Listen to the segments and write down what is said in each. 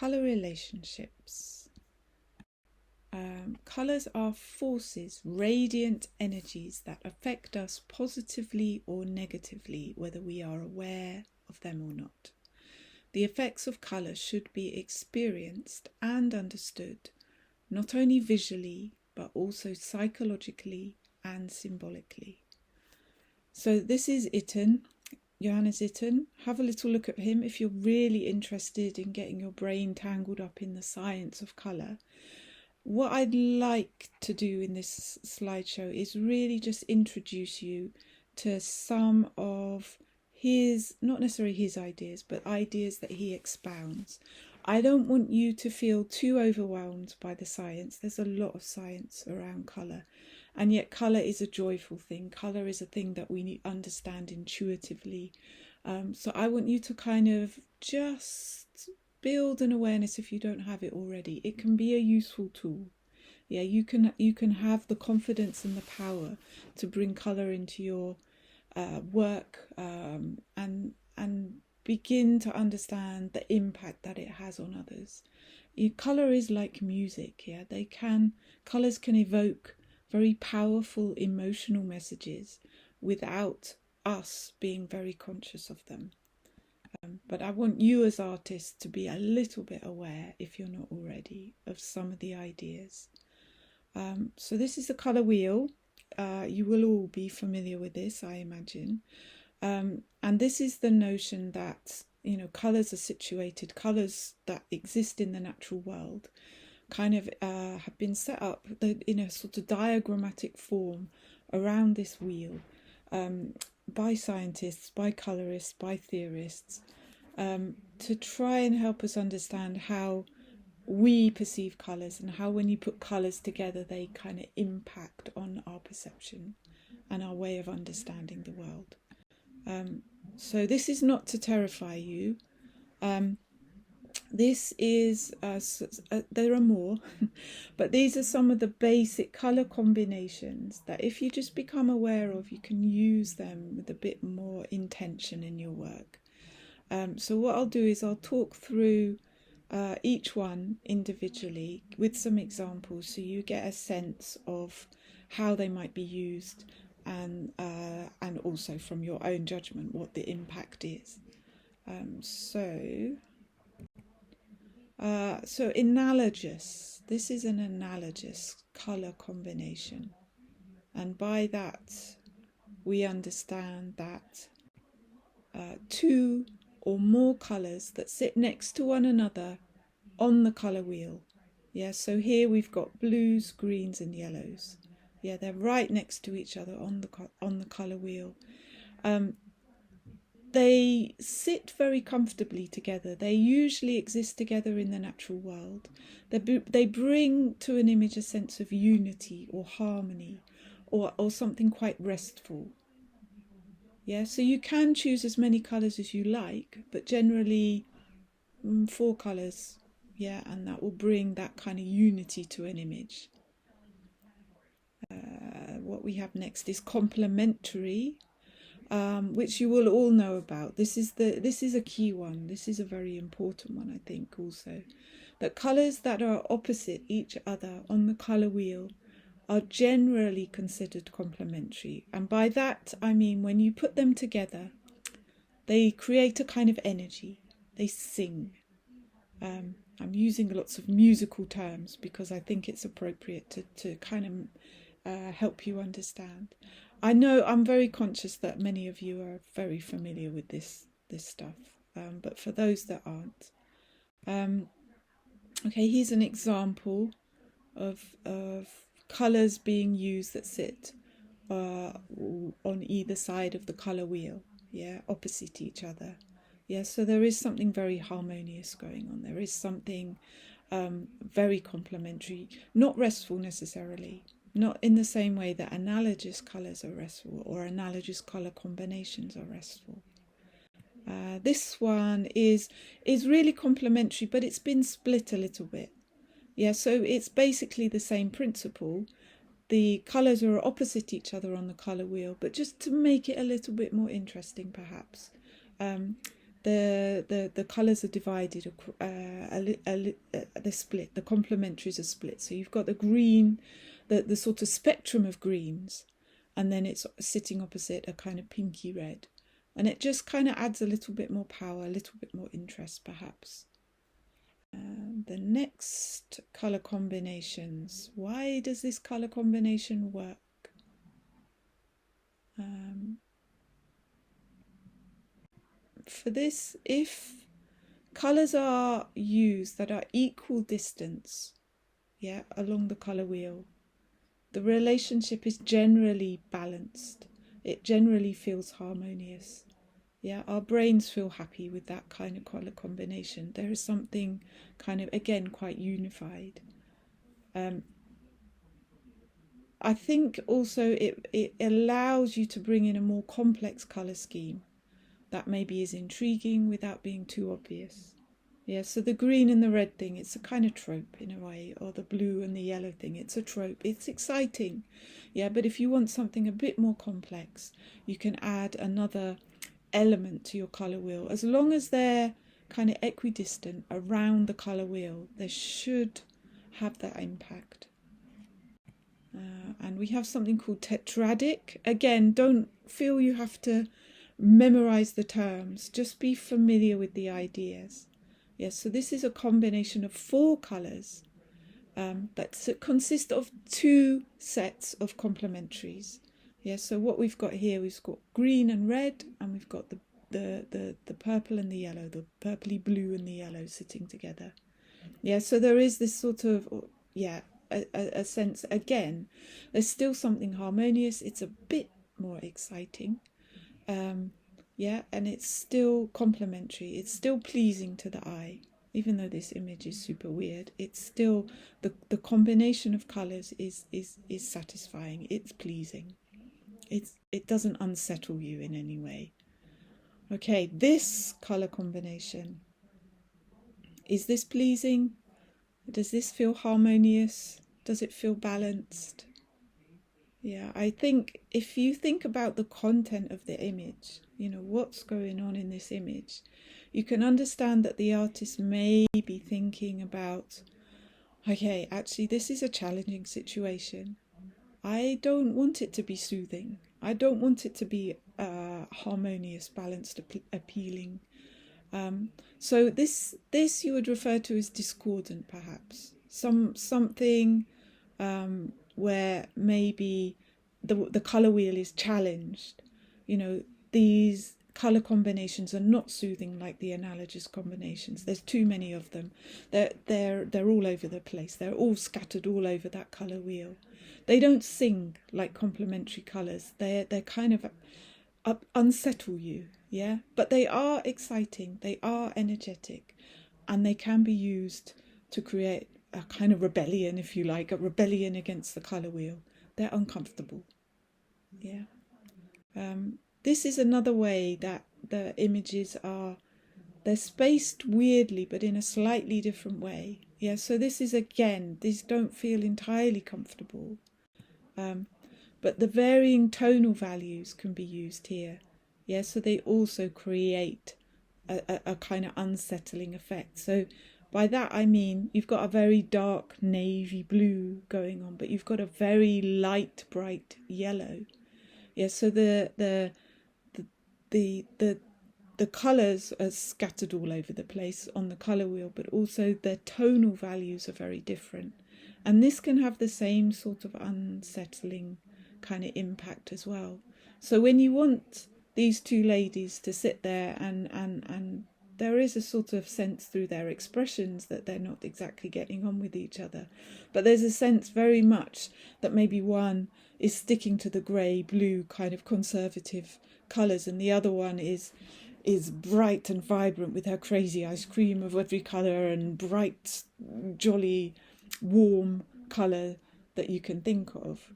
Colour relationships. Colours are forces, radiant energies that affect us positively or negatively, whether we are aware of them or not. The effects of colour should be experienced and understood, not only visually, but also psychologically and symbolically. So this is Itten, Johannes Itten. Have a little look at him if you're really interested in getting your brain tangled up in the science of colour. What I'd like to do in this slideshow is really just introduce you to some of his, not necessarily his ideas, but ideas that he expounds. I don't want you to feel too overwhelmed by the science. There's a lot of science around colour, and yet colour is a joyful thing. Colour is a thing that we understand intuitively. So I want you to kind of just build an awareness if you don't have it already. It can be a useful tool. Yeah, you can have the confidence and the power to bring colour into your work and begin to understand the impact that it has on others. Colour is like music. Yeah, colours can evoke very powerful emotional messages without us being very conscious of them. But I want you as artists to be a little bit aware, if you're not already, of some of the ideas. So this is the colour wheel. You will all be familiar with this, I imagine. And this is the notion that, colours are situated, colours that exist in the natural world kind of have been set up in a sort of diagrammatic form around this wheel by scientists, by colourists, by theorists, to try and help us understand how we perceive colours and how when you put colours together they kind of impact on our perception and our way of understanding the world. So this is not to terrify you. This is, there are more, but these are some of the basic colour combinations that if you just become aware of, you can use them with a bit more intention in your work. So what I'll do is I'll talk through each one individually with some examples so you get a sense of how they might be used and also from your own judgment what the impact is. So analogous. This is an analogous colour combination, and by that we understand that two or more colours that sit next to one another on the colour wheel. Yeah, so here we've got blues, greens and yellows. Yeah, they're right next to each other on the colour wheel. They sit very comfortably together. They usually exist together in the natural world. They bring to an image a sense of unity or harmony or something quite restful. Yeah, so you can choose as many colours as you like, but generally 4 colours, yeah, and that will bring that kind of unity to an image. What we have next is complementary, which you will all know about. This is a key one. This is a very important one, I think, also. That colours that are opposite each other on the colour wheel are generally considered complementary. And by that, I mean when you put them together, they create a kind of energy. They sing. I'm using lots of musical terms because I think it's appropriate to kind of help you understand. I know I'm very conscious that many of you are very familiar with this stuff, but for those that aren't, okay, here's an example of colours being used that sit on either side of the colour wheel, yeah, opposite each other. Yeah, so there is something very harmonious going on. There is something very complementary, not restful necessarily, not in the same way that analogous colours are restful or analogous colour combinations are restful. This one is really complementary, but it's been split a little bit. Yeah, so it's basically the same principle. The colours are opposite each other on the colour wheel, but just to make it a little bit more interesting, perhaps. the colours are divided, they're split, the complementaries are split. So you've got the green, the sort of spectrum of greens, and then it's sitting opposite a kind of pinky red. And it just kind of adds a little bit more power, a little bit more interest perhaps. The next colour combinations. Why does this colour combination work? For this, if colours are used that are equal distance, along the colour wheel, the relationship is generally balanced. It generally feels harmonious. Our brains feel happy with that kind of colour combination. There is something kind of, again, quite unified. I think also it allows you to bring in a more complex colour scheme that maybe is intriguing without being too obvious. So the green and the red thing, it's a kind of trope in a way, or the blue and the yellow thing, it's a trope. It's exciting, but if you want something a bit more complex, you can add another element to your colour wheel. As long as they're kind of equidistant around the colour wheel, they should have that impact. And we have something called tetradic. Again, don't feel you have to memorize the terms, just be familiar with the ideas. So this is a combination of 4 colours that consist of 2 sets of complementaries. So what we've got here, we've got green and red, and we've got the purple and the yellow, the purpley blue and the yellow sitting together. So there is this sort of, a sense, again, there's still something harmonious, it's a bit more exciting. And it's still complementary, it's still pleasing to the eye. Even though this image is super weird, it's still, the combination of colours is satisfying, it's pleasing. It doesn't unsettle you in any way. Okay, this colour combination, is this pleasing? Does this feel harmonious? Does it feel balanced? I think if you think about the content of the image, what's going on in this image, you can understand that the artist may be thinking about, okay, actually this is a challenging situation. I don't want it to be soothing. I don't want it to be harmonious, balanced, appealing. So this you would refer to as discordant, perhaps. Something where maybe the colour wheel is challenged. These colour combinations are not soothing like the analogous combinations. There's too many of them. They're all over the place. They're all scattered all over that colour wheel. They don't sing like complementary colours. They're kind of unsettle you, but they are exciting, they are energetic, and they can be used to create a kind of rebellion, if you like, a rebellion against the colour wheel. They're uncomfortable. This is another way that the images they're spaced weirdly, but in a slightly different way. So this is, again, these don't feel entirely comfortable. But the varying tonal values can be used here. So they also create a kind of unsettling effect. So by that I mean you've got a very dark navy blue going on, but you've got a very light, bright yellow. So the colours are scattered all over the place on the colour wheel, but also their tonal values are very different. And this can have the same sort of unsettling kind of impact as well. So when you want these 2 ladies to sit there and there is a sort of sense through their expressions that they're not exactly getting on with each other, but there's a sense very much that maybe one is sticking to the grey blue kind of conservative colours and the other one is bright and vibrant with her crazy ice cream of every colour and bright, jolly, warm colour that you can think of.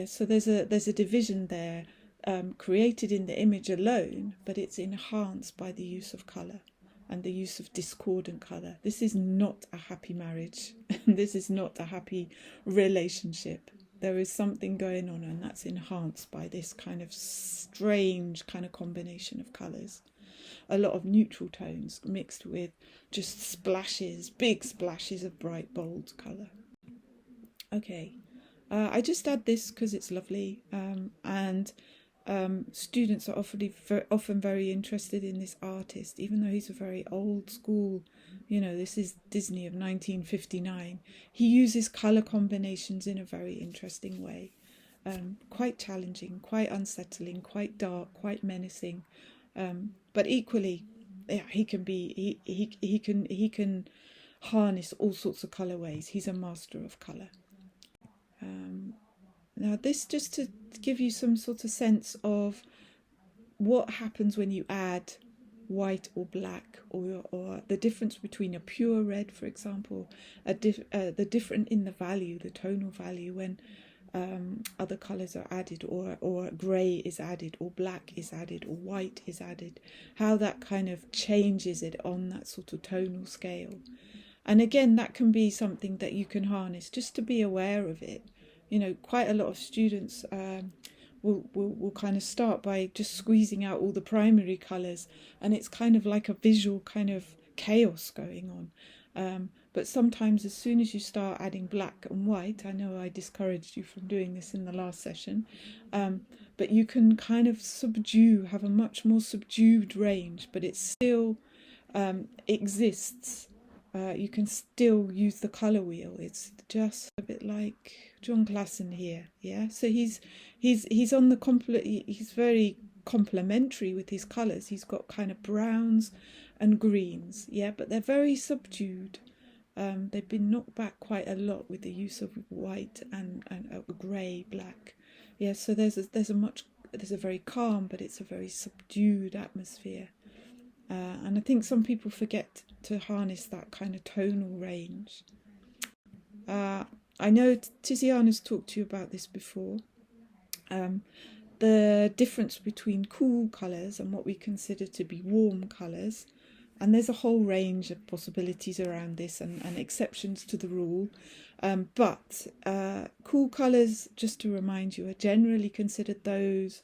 So there's a division there, created in the image alone, but it's enhanced by the use of colour and the use of discordant colour. This is not a happy marriage. This is not a happy relationship. There is something going on, and that's enhanced by this kind of strange kind of combination of colours. a lot of neutral tones mixed with just splashes, big splashes of bright, bold colour. Okay, I just add this because it's lovely, and students are often very interested in this artist, even though he's a very old school, this is Disney of 1959. He uses colour combinations in a very interesting way. Quite challenging, quite unsettling, quite dark, quite menacing, but equally, yeah, he can harness all sorts of colorways. He's a master of color. Now, this just to give you some sort of sense of what happens when you add white or black, or the difference between a pure red, for example, the different in the value, the tonal value when other colours are added, or grey is added, or black is added, or white is added, how that kind of changes it on that sort of tonal scale. And again, that can be something that you can harness just to be aware of it. Quite a lot of students will kind of start by just squeezing out all the primary colours, and it's kind of like a visual kind of chaos going on. But sometimes as soon as you start adding black and white, I know I discouraged you from doing this in the last session, but you can kind of have a much more subdued range, but it still exists. You can still use the colour wheel. It's just a bit like John Klassen here, yeah. So he's on the he's very complementary with his colours. He's got kind of browns and greens, yeah, but they're very subdued. They've been knocked back quite a lot with the use of white and grey, black, yeah. So there's a very calm, but it's a very subdued atmosphere. And I think some people forget to harness that kind of tonal range. I know Tiziana's talked to you about this before. The difference between cool colours and what we consider to be warm colours. And there's a whole range of possibilities around this and exceptions to the rule. But cool colours, just to remind you, are generally considered those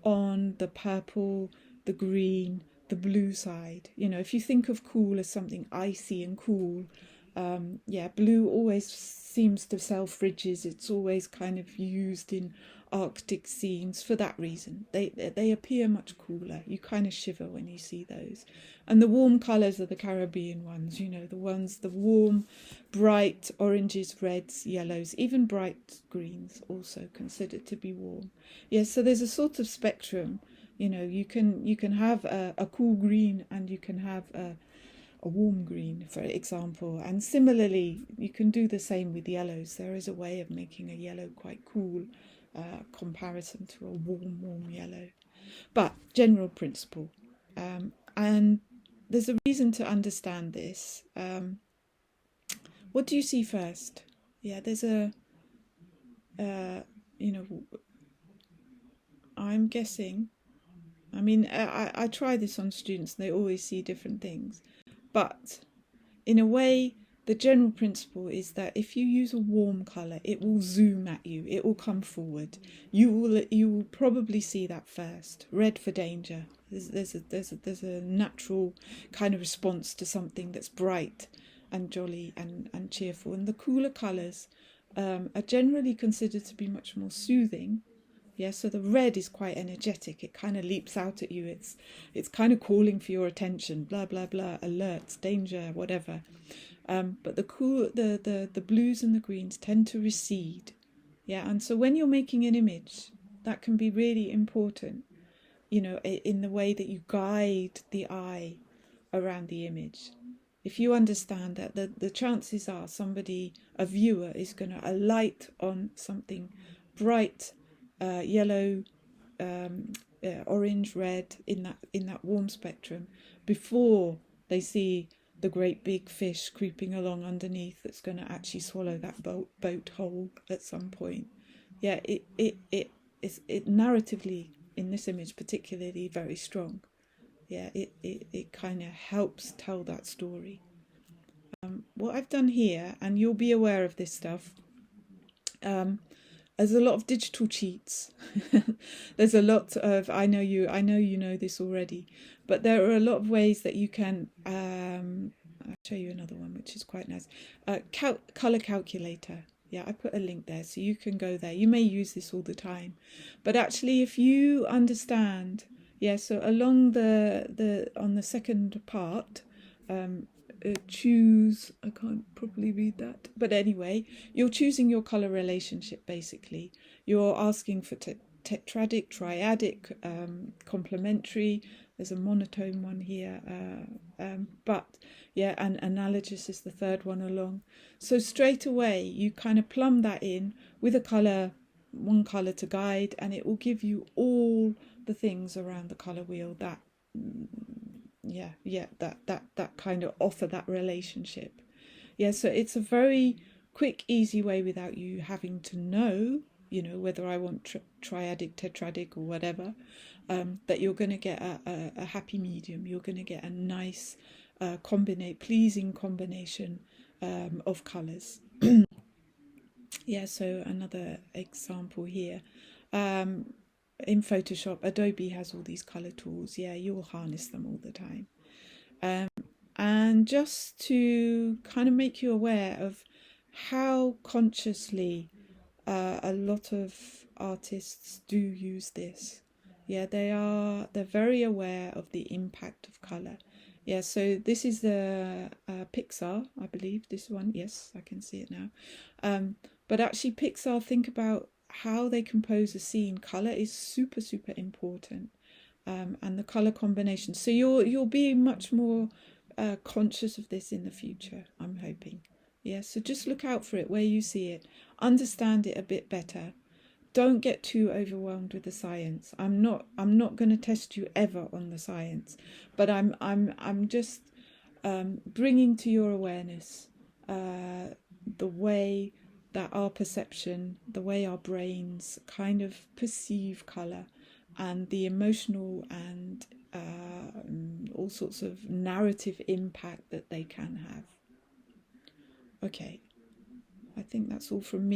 on the purple, the green, the blue side. If you think of cool as something icy and cool, blue always seems to sell fridges. It's always kind of used in Arctic scenes for that reason. They appear much cooler. You kind of shiver when you see those. And the warm colours are the Caribbean ones, the warm, bright oranges, reds, yellows, even bright greens also considered to be warm. Yes, so there's a sort of spectrum. You can have a cool green, and you can have a warm green, for example. And similarly, you can do the same with yellows. There is a way of making a yellow quite cool, comparison to a warm yellow. But general principle. And there's a reason to understand this. What do you see first? Yeah, there's I'm guessing. I mean, I try this on students, and they always see different things. But in a way, the general principle is that if you use a warm colour, it will zoom at you. It will come forward. You will probably see that first. Red for danger. There's a natural kind of response to something that's bright and jolly and cheerful. And the cooler colours are generally considered to be much more soothing. Yeah, so the red is quite energetic. It kind of leaps out at you. It's kind of calling for your attention. Blah blah blah. Alerts, danger, whatever. But the blues and the greens tend to recede. Yeah, and so when you're making an image, that can be really important. In the way that you guide the eye around the image. If you understand that the chances are a viewer is going to alight on something bright. Yellow, orange, red in that warm spectrum before they see the great big fish creeping along underneath that's going to actually swallow that boat whole at some point. Yeah, it's narratively in this image particularly very strong. Yeah, it kind of helps tell that story. What I've done here, and you'll be aware of this stuff. there's a lot of digital cheats. There's a lot of, I know you know this already, but there are a lot of ways that you can, I'll show you another one which is quite nice. Color calculator. Yeah, I put a link there so you can go there. You may use this all the time, but actually if you understand, yeah, so along on the second part, choose, I can't properly read that, but anyway, you're choosing your color relationship. Basically you're asking for tetradic, triadic, complementary. There's a monotone one here, but yeah, and analogous is the third one along. So straight away you kind of plumb that in with a color, one color to guide, and it will give you all the things around the color wheel that that kind of offer that relationship. Yeah, so it's a very quick, easy way without you having to know, whether I want triadic, tetradic, or whatever, that you're going to get a happy medium. You're going to get a nice, pleasing combination of colors. Yeah, so another example here. In Photoshop, Adobe has all these color tools. Yeah, you'll harness them all the time. And just to kind of make you aware of how consciously a lot of artists do use this. Yeah, they're very aware of the impact of color. Yeah, so this is the Pixar, I believe, this one. Yes, I can see it now. But actually Pixar, think about how they compose a scene. Color is super, super important. And the color combination. So you'll be much more conscious of this in the future, I'm hoping. Yeah, so just look out for it where you see it. Understand it a bit better. Don't get too overwhelmed with the science. I'm not going to test you ever on the science, but I'm just bringing to your awareness the way that our perception, the way our brains kind of perceive color, and the emotional and all sorts of narrative impact that they can have. Okay, I think that's all from me.